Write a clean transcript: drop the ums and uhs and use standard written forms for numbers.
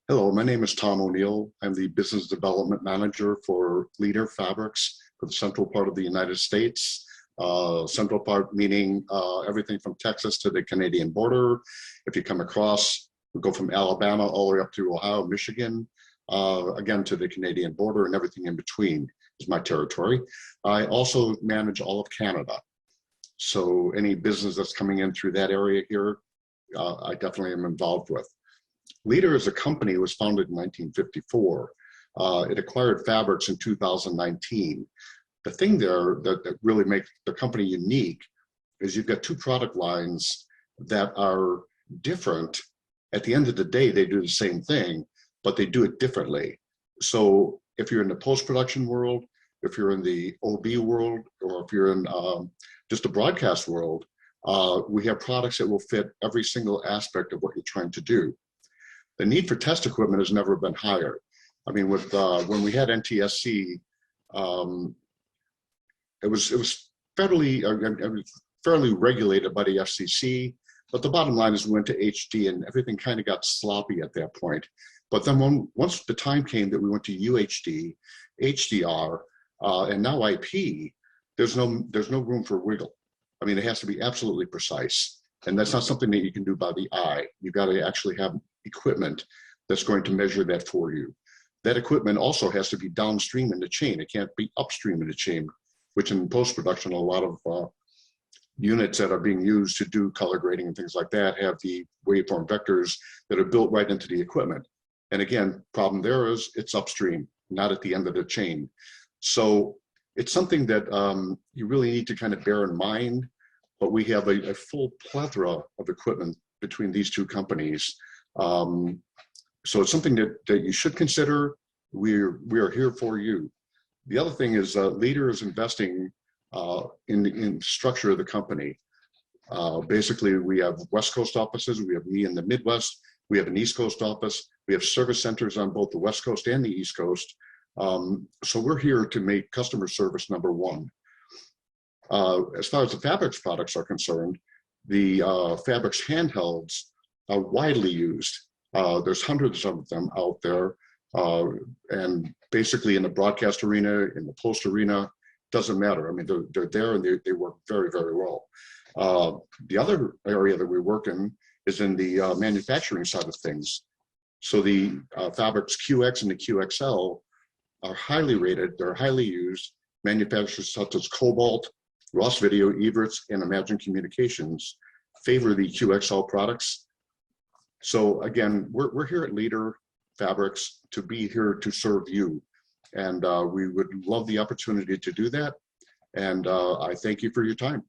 Hello, my name is Tom O'Neill. I'm the Business Development Manager for Leader PHABRIX for the central part of the United States. Central part meaning everything from Texas to the Canadian border. If you come across, we go from Alabama all the way up to Ohio, Michigan, again to the Canadian border, and everything in between is my territory. I also manage all of Canada. So any business that's coming in through that area here, I definitely am involved with. Leader as a company was founded in 1954. It acquired PHABRIX in 2019. The thing there that really makes the company unique is you've got two product lines that are different. At the end of the day, they do the same thing, but they do it differently. So if you're in the post-production world, if you're in the OB world, or if you're in just the broadcast world, we have products that will fit every single aspect of what you're trying to do. The need for test equipment has never been higher. I mean, with when we had NTSC, it was fairly regulated by the FCC. But the bottom line is we went to HD, and everything kind of got sloppy at that point. But then once the time came that we went to UHD, HDR, and now IP, there's no room for wiggle. I mean, it has to be absolutely precise. And that's not something that you can do by the eye. You've got to actually have equipment that's going to measure that for you. That equipment also has to be downstream in the chain. It can't be upstream in the chain, which in post-production, a lot of units that are being used to do color grading and things like that have the waveform vectors that are built right into the equipment. And again, problem there is it's upstream, not at the end of the chain. So it's something that you really need to kind of bear in mind, but we have a full plethora of equipment between these two companies. So it's something that you should consider. We are here for you. The other thing is Leader is investing in the structure of the company. Basically, we have West Coast offices. We have me in the Midwest. We have an East Coast office. We have service centers on both the West Coast and the East Coast. So we're here to make customer service number one. As far as the PHABRIX products are concerned, the PHABRIX handhelds are widely used. There's hundreds of them out there, and basically in the broadcast arena, in the post arena, doesn't matter. I mean, they're there and they work very, very well. The other area that we work in is in the manufacturing side of things. So the PHABRIX QX and the QXL are highly rated. They're highly used. Manufacturers such as Cobalt, Ross Video, Evertz, and Imagine Communications favor the QXL products. So again, we're here at Leader PHABRIX to be here to serve you. And we would love the opportunity to do that. And I thank you for your time.